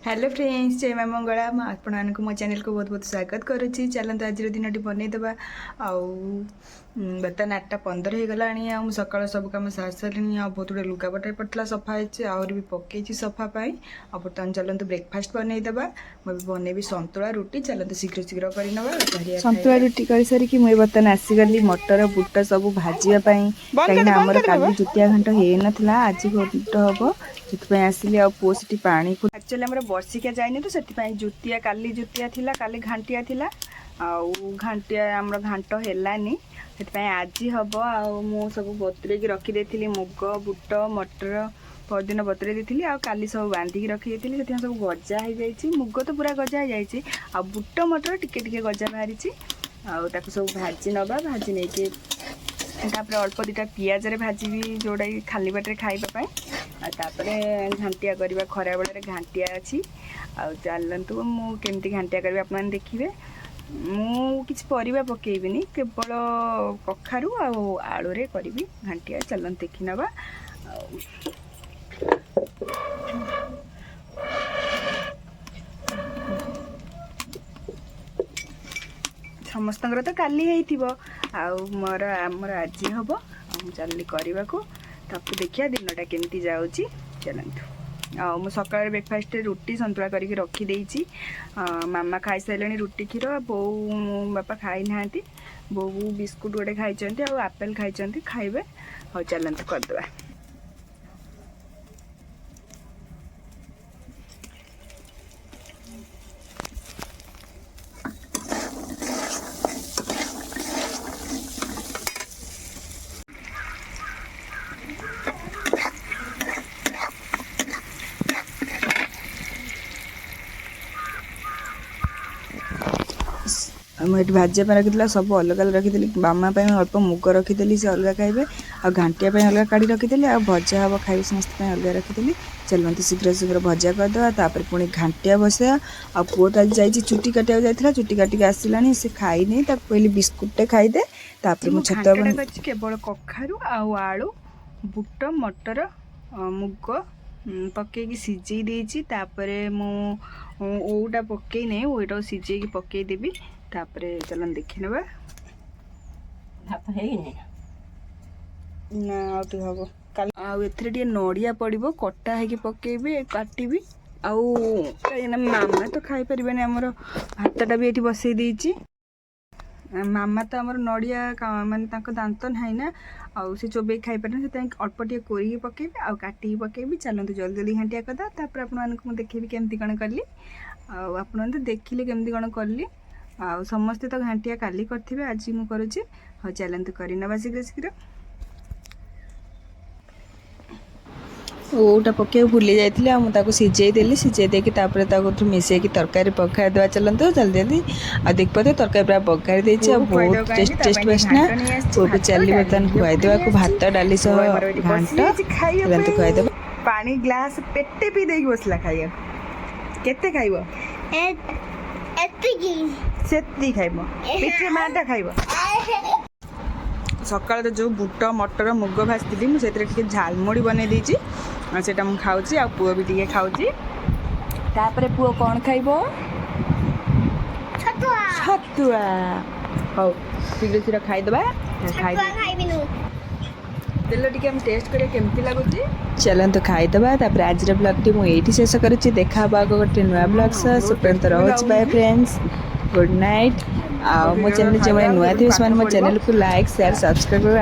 Hello friends, जय माँ मंगला। आपको मो चैनल को बहुत बहुत स्वागत करुच्ची। चलते आज दिन बनईदेवा। बर्तमान 8:15 हो गला। सकाल सब कम सारी सारे बहुत गुड़े लुगापटा पड़ता सफा है आहरी भी पकई सफापाई। बर्तमान चलते ब्रेकफास्ट बनईदेवा। मुझे बनईबी सतुला रुटी। चलते शीघ्र शीघ्र कर सतुला रुटी कर सारिकी मुझे बर्तमान आसीगली मटर बुट सब भाजवाई। कहीं आमर काली जुतिया घंट हो नाला आज घंट हम से आसिली पुओ से पा एक्चुअली आम बर्षिका जाए तो से जुतिया काली जुतिया थिला काली घाटिया थिला घाटिया आमर घाट हेलानी से आज हम आ सब बतुरे रखी मुग बुट मटर परदिन बतुरे दी काली सब बांधिकी रखी से सब गजा हो जाए। मुग तो पूरा गजा हो जाए आ बुट मटर टिके गजा बाहरी सब भाजी नवा भाजी नहीं तापर अल्प दुटा पियाज भाजी जोड़ा खाली बाटे खाइबापी तापरे घाटिया करवा खरा बेले घाटिया अच्छी चलतु मुझे घाटिया करी आप देखिए। मुझे परिवा पकेबी केवल कखारू आलू रे करी घाटिया। चलते देखी नवा। समस्त तो काली मोर आमर आज हम चलनी करने को देखिए दिनटा केमती जाऊँगी। चलतु मु सकाल ब्रेकफास्ट रुटी सतुला करके रखीदे। मामा खाई सारे रुटी क्षीर बो बापा खाई ना बो बिस्कुट गोटे खाई आपेल खाई खाइबे। हाँ चलते करदे। मुझे भाजपा रखी सब अलग अलग रखी मामा अल्प मुग रखीदी से अलग खाइबे आ घाटिया अलग काढ़ी रखीदी आ भजा हम खाइबे समस्त अलग रखीदी। चलते शीघ्र शीघ्र भजा करदे पुणी घाटिया बसया। आ पुओ तो आज जाइए चुटी काटिया जाइए चुटी काटिक आसला से खाई कहली बिस्कुटे खाईदे। मुझे केवल कखारू आलू बुट मटर मुग पकईकी सीझे देती ओटा पकई नहीं ओटा सीझे पकईदेवी। तापरे चलन देखी नवा ना आउ नड़िया पड़ो कटा है पकईबी काटबी कहीं मामा तो खाई पारे आमर भातटा भी ये बसई देती। मामा तो आमर नड़िया माने दांत ना ना आउ से चोबे खाई पारे से अल्प टे कोरी पकईबी आ काटिकी पकईबी। चलते जल्दी जल्दी घाटिया करदा आपको देखेबी केमती कौन कली आप देखिले केमती कौन कली समस्ते तो घाटिया काली करथिबे आज मु करूची। हाँ चलते करनवा शीघ्र शीघ्र। ओटा पके भूली जाइए मुझे सीझे देली सीझे देकी मिसेकी तरकारी पकाई देवा। चलते जल्दी जल्दी आ देख पाते तरकारी पूरा पकाई देती बहुत टेस्ट टेस्ट बास्ना वो भी चली बर्तमान खुआईदेवा को भात डाली सह घाट चलते खुआईदेवा। पानी ग्लास पेटे पी देकी बसला खाइया केते खाइबो सेती खाइबो पेटे माटा खाइबो। सकाल तो जो बुट मटर मुग भाजती मुझे झालमुड़ी बनई देती से खाऊँ आ पुओ भी टे खाऊँ। तापर पुओ कौन खाइब छतुआ। हौ शीघ्र शीघ्र खाईदे तेल टी टेस्ट करें केमती लगुच। चलते खाईदे। आज ब्लॉग टी मुझे शेष करुच्ची। देखा गोटे नुआ ब्लॉग से पर्यंत रोज बाय फ्रेंड्स गुड नाइट। मो चैनल जो नुआ थे मो चैनल को लाइक शेयर सब्सक्राइब।